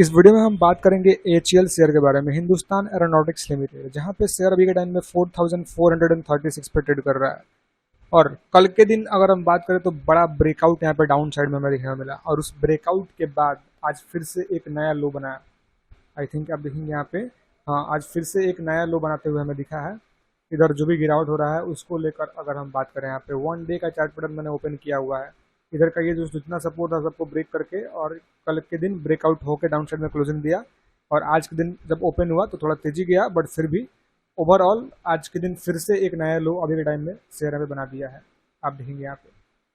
इस वीडियो में हम बात करेंगे एचईएल शेयर के बारे में, हिंदुस्तान एरोनॉटिक्स लिमिटेड, जहां पे शेयर अभी के टाइम में 4436 पे ट्रेड कर रहा है। और कल के दिन अगर हम बात करें तो बड़ा ब्रेकआउट यहाँ पे डाउन साइड में हमें देखने को मिला, और उस ब्रेकआउट के बाद आज फिर से एक नया लो बनाया। आई थिंक आप देखेंगे यहाँ पे, हाँ, आज फिर से एक नया लो बनाते हुए हमें दिखा है। इधर जो भी गिरावट हो रहा है उसको लेकर अगर हम बात करें, यहाँ पे 1 डे का चार्ट पैटर्न मैंने ओपन किया हुआ है। इधर का ये जो जितना सपोर्ट था सबको ब्रेक करके और कल के दिन ब्रेकआउट होकर डाउन साइड में क्लोजिंग दिया। और आज के दिन जब ओपन हुआ तो थोड़ा तेजी गया, बट फिर भी ओवरऑल आज के दिन फिर से एक नया लो अभी के टाइम में शेयर में बना दिया है। आप देखेंगे यहाँ पे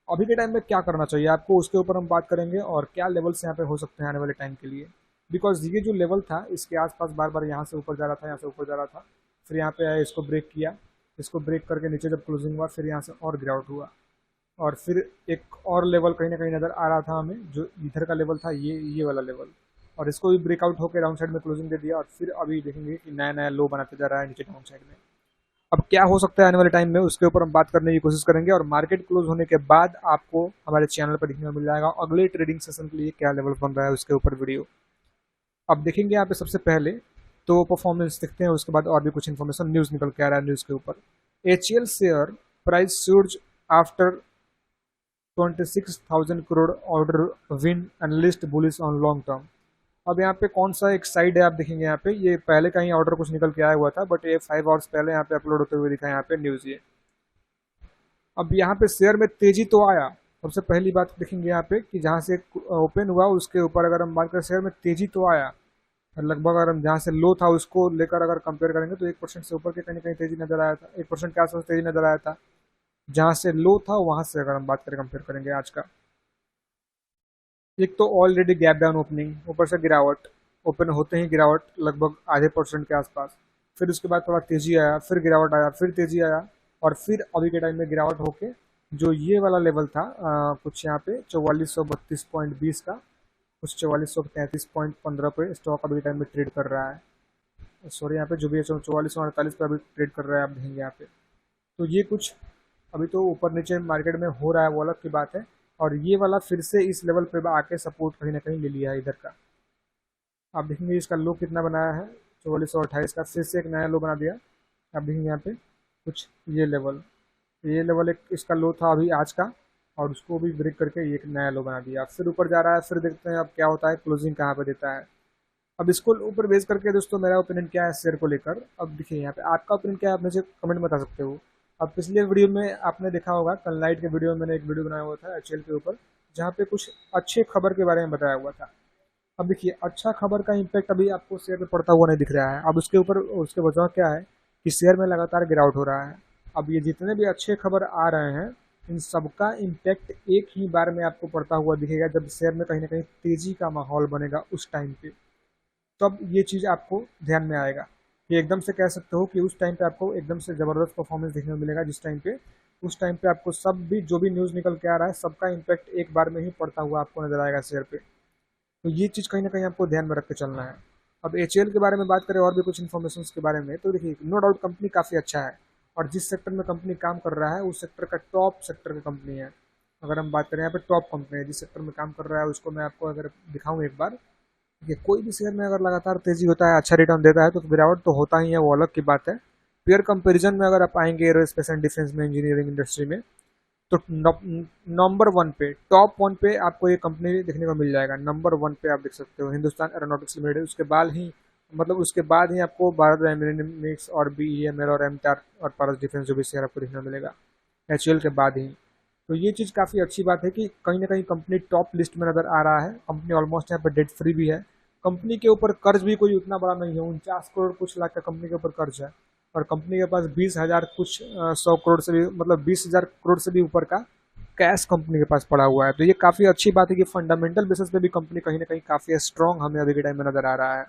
अभी के टाइम में क्या करना चाहिए आपको, उसके ऊपर हम बात करेंगे और क्या लेवल्स यहाँ पे हो सकते हैं आने वाले टाइम के लिए। बिकॉज ये जो लेवल था इसके आसपास बार बार यहाँ से ऊपर जा रहा था, यहाँ से ऊपर जा रहा था, फिर यहाँ पे आया, इसको ब्रेक किया, इसको ब्रेक करके नीचे जब क्लोजिंग हुआ फिर यहाँ से और गिरावट हुआ, और फिर एक और लेवल कहीं ना कहीं नज़र आ रहा था हमें, जो इधर का लेवल था, ये वाला लेवल, और इसको भी ब्रेकआउट होकर डाउन साइड में क्लोजिंग दे दिया। और फिर अभी देखेंगे कि नया नया लो बनाते जा रहा है नीचे डाउन साइड में। अब क्या हो सकता है आने वाले टाइम में, उसके ऊपर हम बात करने की कोशिश करेंगे, और मार्केट क्लोज होने के बाद आपको हमारे चैनल पर देखने को मिल जाएगा अगले ट्रेडिंग सेशन के लिए क्या लेवल बन रहा है उसके ऊपर वीडियो। अब देखेंगे यहाँ पे सबसे पहले तो परफॉर्मेंस देखते हैं, उसके बाद और भी कुछ इन्फॉर्मेशन न्यूज़ निकल के आ रहा है न्यूज़ के ऊपर। HEL share price surge after 26,000 crore order win, analyst bullish on long term. अब यहाँ पे कौन सा एक साइड है आप देखेंगे यहाँ पे, ये पहले का ही ऑर्डर कुछ निकल के आया हुआ था, बट ये 5 आवर्स पहले यहाँ पे अपलोड होते हुए दिखा है यहाँ पे न्यूज़ ये। अब यहाँ पे शेयर में तेजी तो आया, सबसे पहली बात देखेंगे यहाँ पे कि जहाँ से ओपन हुआ उसके ऊपर अगर हम बात करें शेयर में तेजी तो आया, लगभग अगर हम जहाँ से लो था उसको लेकर अगर कंपेयर करेंगे तो 1% से ऊपर के कहीं कहीं तेजी नजर आया था, 1% के आसपास तेजी नजर आया था। जहाँ से लो था वहां से अगर हम बात करें कंपेयर करेंगे आज का, एक तो ऑलरेडी गैप डाउन ओपनिंग, ऊपर से गिरावट, ओपन होते ही गिरावट लगभग आधे परसेंट के आसपास, फिर उसके बाद थोड़ा तेजी आया, फिर गिरावट आया, फिर तेजी आया, और फिर अभी के टाइम में गिरावट होके जो ये वाला लेवल था कुछ यहाँ पे 4432.20 का, कुछ 4433.15 पे स्टॉक अभी के टाइम में ट्रेड कर रहा है। सॉरी, यहाँ पे जो भी है 4448 पे अभी ट्रेड कर रहा है, आप देखेंगे यहाँ पे। तो ये कुछ अभी तो ऊपर नीचे मार्केट में हो रहा है वो अलग की बात है, और ये वाला फिर से इस लेवल पे आके सपोर्ट कहीं ना कहीं ले लिया है इधर का। आप देखेंगे इसका लो कितना बनाया है, 4428 का, फिर से एक नया लो बना दिया। आप देखेंगे यहाँ पे कुछ ये लेवल एक इसका लो था अभी आज का, और उसको भी ब्रेक करके ये एक नया लो बना दिया, फिर ऊपर जा रहा है। फिर देखते हैं अब क्या होता है, क्लोजिंग कहाँ पे देता है। अब इसको ऊपर बेस करके दोस्तों मेरा ओपिनियन क्या है शेयर को लेकर, अब देखिए यहाँ पे आपका ओपिनियन क्या है, आप मुझे कमेंट में बता सकते हो। अब पिछले वीडियो में आपने देखा होगा, कल नाइट के वीडियो में मैंने एक वीडियो बनाया हुआ था एचएल के ऊपर, जहाँ पे कुछ अच्छे खबर के बारे में बताया हुआ था। अब देखिए अच्छा खबर का इम्पैक्ट अभी आपको शेयर पे पड़ता हुआ नहीं दिख रहा है। अब उसके ऊपर उसके वजह क्या है कि शेयर में लगातार गिरावट हो रहा है। अब ये जितने भी अच्छे खबर आ रहे हैं इन सबका इम्पैक्ट एक ही बार में आपको पड़ता हुआ दिखेगा जब शेयर में कहीं ना कहीं तेजी का माहौल बनेगा उस टाइम पे, तब ये चीज़ आपको ध्यान में आएगा। ये एकदम से कह सकते हो कि उस टाइम पे आपको एकदम से ज़बरदस्त परफॉर्मेंस देखने को मिलेगा, जिस टाइम पे उस टाइम पे आपको सब भी जो भी न्यूज़ निकल के आ रहा है सबका इम्पैक्ट एक बार में ही पड़ता हुआ आपको नजर आएगा शेयर पे। तो ये चीज़ कहीं ना कहीं आपको ध्यान में रख के चलना है। अब एचएल के बारे में बात करें और भी कुछ इन्फॉर्मेशन के बारे में, तो देखिए नो डाउट कंपनी काफ़ी अच्छा है, और जिस सेक्टर में कंपनी काम कर रहा है उस सेक्टर का टॉप सेक्टर की कंपनी है। अगर हम बात करें यहाँ पे टॉप कंपनी है जिस सेक्टर में काम कर रहा है, उसको मैं आपको अगर दिखाऊँ एक बार, ये कोई भी शेयर में अगर लगातार तेजी होता है, अच्छा रिटर्न देता है, तो गिरावट तो होता ही है, वो अलग की बात है। पेयर कंपैरिजन में अगर आप आएंगे एरोस्पेस एंड डिफेंस में, इंजीनियरिंग इंडस्ट्री में, तो नंबर 1 पे, टॉप 1 पे आपको ये कंपनी देखने को मिल जाएगा। नंबर 1 पे आप देख सकते हो हिंदुस्तान एरोनॉटिक्स लिमिटेड, उसके बाद ही उसके बाद ही आपको भारत डायनेमिक्स और बीईएमएल और एमटार और पारस डिफेंस जो भी शेयर आपको देखने को मिलेगा एचयूएल के बाद ही। तो ये चीज़ काफ़ी अच्छी बात है कि कहीं ना कहीं कंपनी टॉप लिस्ट में नज़र आ रहा है। कंपनी ऑलमोस्ट यहाँ पर डेट फ्री भी है, कंपनी के ऊपर कर्ज भी कोई उतना बड़ा नहीं है, 49 करोड़ कुछ लाख का कंपनी के ऊपर कर्ज है, और कंपनी के पास 20,000 कुछ 100 करोड़ से भी, मतलब 20,000 करोड़ से भी ऊपर का कैश कंपनी के पास पड़ा हुआ है। तो ये काफ़ी अच्छी बात है कि फंडामेंटल बेसिस पे भी कंपनी कहीं ना कहीं काफ़ी स्ट्रॉन्ग हमें अभी के टाइम में नज़र आ रहा है।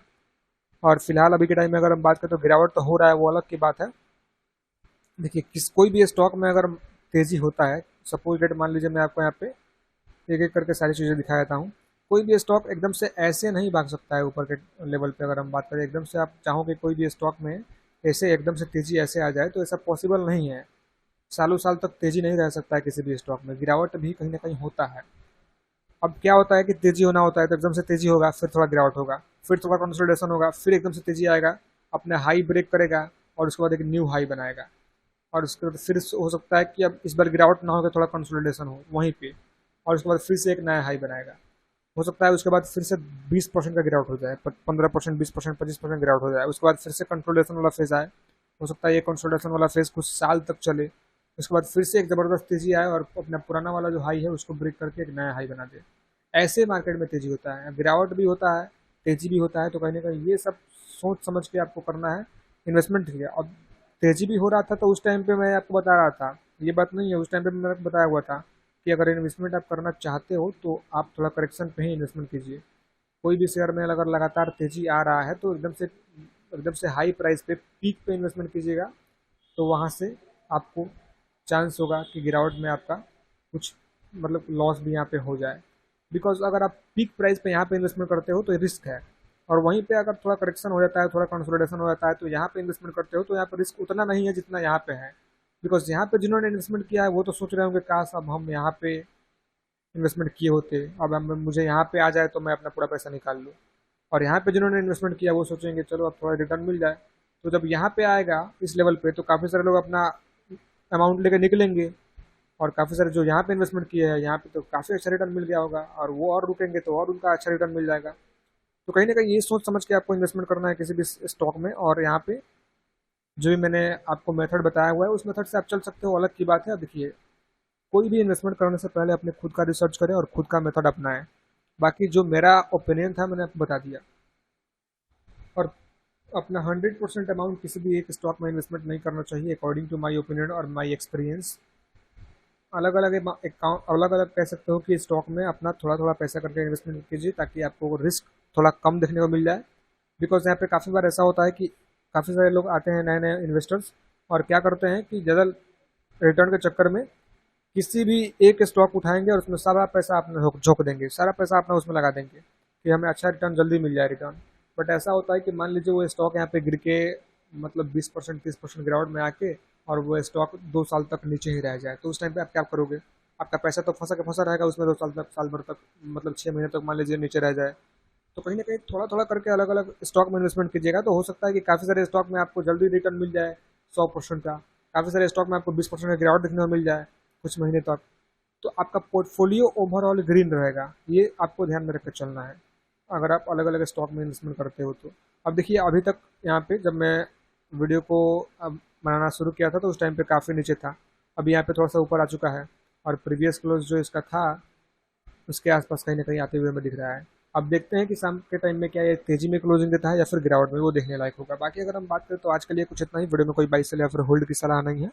और फिलहाल अभी के टाइम में अगर हम बात करें तो गिरावट तो हो रहा है, वो अलग की बात है। देखिए कोई भी स्टॉक में अगर तेज़ी होता है, सपोज डेट मान लीजिए मैं आपको यहाँ पे एक एक करके सारी चीज़ें दिखा देता हूँ। कोई भी स्टॉक एकदम से ऐसे नहीं भाग सकता है ऊपर के लेवल पे। अगर हम बात करें एकदम से आप चाहो कि कोई भी स्टॉक में ऐसे एकदम से तेज़ी ऐसे आ जाए, तो ऐसा पॉसिबल नहीं है। सालों साल तक तेज़ी नहीं रह सकता है किसी भी स्टॉक में, गिरावट भी कहीं ना कहीं होता है। अब क्या होता है कि तेजी होना होता है तो एकदम से तेजी होगा, फिर थोड़ा गिरावट होगा, फिर थोड़ा कंसोलिडेशन होगा, फिर एकदम से तेजी आएगा, अपने हाई ब्रेक करेगा और उसके बाद एक न्यू हाई बनाएगा, और उसके बाद फिर हो सकता है कि अब इस बार गिरावट ना हो, थोड़ा कंसोलिडेशन हो वहीं पे, और उसके बाद फिर से एक नया हाई बनाएगा। हो सकता है उसके बाद फिर से 20% का गिरावट हो जाए, 15%, 20%, 25% गिरावट हो जाए, उसके बाद फिर से कंसोलिडेशन वाला फेज आए। हो सकता है ये कंसोलिडेशन वाला फेज कुछ साल तक चले, उसके बाद फिर से एक ज़बरदस्त तेजी आए और अपना पुराना वाला जो हाई है उसको ब्रेक करके एक नया हाई बना दे। ऐसे मार्केट में तेजी होता है, गिरावट भी होता है, तेजी भी होता है। तो कहीं ना कहीं ये सब सोच समझ के आपको करना है इन्वेस्टमेंट के लिए। अब तेजी भी हो रहा था तो उस टाइम पे मैं आपको बता रहा था, ये बात नहीं है, उस टाइम पे मैंने बताया हुआ था कि अगर इन्वेस्टमेंट आप करना चाहते हो तो आप थोड़ा करेक्शन पे ही इन्वेस्टमेंट कीजिए। कोई भी शेयर में अगर लगातार तेजी आ रहा है तो एकदम से हाई प्राइस पे पीक पे इन्वेस्टमेंट कीजिएगा, तो वहाँ से आपको चांस होगा कि गिरावट में आपका कुछ मतलब लॉस भी यहाँ पे हो जाए। बिकॉज अगर आप पीक प्राइस पे यहाँ पे इन्वेस्टमेंट करते हो तो रिस्क है, और वहीं पे अगर थोड़ा करेक्शन हो जाता है, थोड़ा कंसोलिडेशन हो जाता है, तो यहाँ पे इन्वेस्टमेंट करते हो तो यहाँ पे रिस्क उतना नहीं है जितना यहाँ पे है। बिकॉज यहाँ पे जिन्होंने इन्वेस्टमेंट किया है वो तो सोच रहे होंगे काश अब हम यहाँ पे इन्वेस्टमेंट किए होते, अब मुझे यहाँ पे आ जाए तो मैं अपना पूरा पैसा निकाल लूँ। और यहाँ पे जिन्होंने इन्वेस्टमेंट किया वो सोचेंगे चलो अब थोड़ा रिटर्न मिल जाए। तो जब यहाँ पे आएगा इस लेवल पे तो काफ़ी सारे लोग अपना अमाउंट लेकर निकलेंगे, और काफ़ी सारे जो यहाँ पे इन्वेस्टमेंट किए हैं यहाँ पे तो काफ़ी अच्छा रिटर्न मिल गया होगा, और वो और रुकेंगे तो और उनका अच्छा रिटर्न मिल जाएगा। तो कहीं ना कहीं ये सोच समझ के आपको इन्वेस्टमेंट करना है किसी भी स्टॉक में। और यहाँ पे जो भी मैंने आपको मेथड बताया हुआ है उस मेथड से आप चल सकते हो, अलग की बात है। अब देखिए, कोई भी इन्वेस्टमेंट करने से पहले अपने खुद का रिसर्च करें और खुद का मेथड अपनाएं। बाकी जो मेरा ओपिनियन था मैंने आपको बता दिया। और अपना 100% अमाउंट किसी भी एक स्टॉक में इन्वेस्टमेंट नहीं करना चाहिए, अकॉर्डिंग टू माई ओपिनियन और माई एक्सपीरियंस। अलग अलग अकाउंट, अलग अलग कह सकते हो कि स्टॉक में अपना थोड़ा थोड़ा पैसा करके इन्वेस्टमेंट कीजिए ताकि आपको रिस्क थोड़ा कम देखने को मिल जाए। बिकॉज यहाँ पे काफ़ी बार ऐसा होता है कि काफ़ी सारे लोग आते हैं नए नए इन्वेस्टर्स, और क्या करते हैं कि ज़्यादा रिटर्न के चक्कर में किसी भी एक स्टॉक उठाएंगे और उसमें सारा पैसा अपना झोंक देंगे, सारा पैसा अपना उसमें लगा देंगे कि हमें अच्छा रिटर्न जल्दी मिल जाए रिटर्न। बट ऐसा होता है कि मान लीजिए वो स्टॉक यहाँ पे गिर के मतलब 20% 30% गिरावट में आके और वो स्टॉक 2 साल तक नीचे ही रह जाए, तो उस टाइम पे आप क्या करोगे? आपका पैसा तो फंसा के फंसा रहेगा उसमें 2 साल तक, साल भर तक, मतलब 6 महीने तक मान लीजिए नीचे रह जाए। तो कहीं ना कहीं थोड़ा थोड़ा करके अलग अलग स्टॉक में इन्वेस्टमेंट कीजिएगा, तो हो सकता है कि काफ़ी सारे स्टॉक में आपको जल्दी रिटर्न मिल जाए 100% का, काफ़ी सारे स्टॉक में आपको 20% का गिरावट देखने को मिल जाए कुछ महीने तक। तो आपका पोर्टफोलियो ओवरऑल ग्रीन रहेगा, ये आपको ध्यान में रखकर चलना है अगर आप अलग अलग स्टॉक में इन्वेस्टमेंट करते हो तो। अब देखिए, अभी तक यहाँ पे जब मैं वीडियो को अब बनाना शुरू किया था तो उस टाइम पे काफ़ी नीचे था, अभी यहाँ पे थोड़ा सा ऊपर आ चुका है, और प्रीवियस क्लोज जो इसका था उसके आसपास कहीं ना कहीं आते हुए हमें दिख रहा है। अब देखते हैं कि शाम के टाइम में क्या ये तेजी में क्लोजिंग देता है या फिर गिरावट में, वो देखने लायक होगा। बाकी अगर हम बात करें तो आज के लिए कुछ इतना ही। वीडियो में कोई बाई सेल या फिर होल्ड की सलाह नहीं है,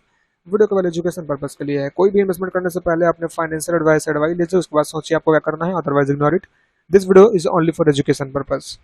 वीडियो केवल एजुकेशन पर्पस के लिए है। कोई भी इन्वेस्टमेंट करने से पहले अपने फाइनेंशियल एडवाइस लीजिए, उसके बाद सोचिए आपको क्या करना है, otherwise ignore it. This video is only for education purpose.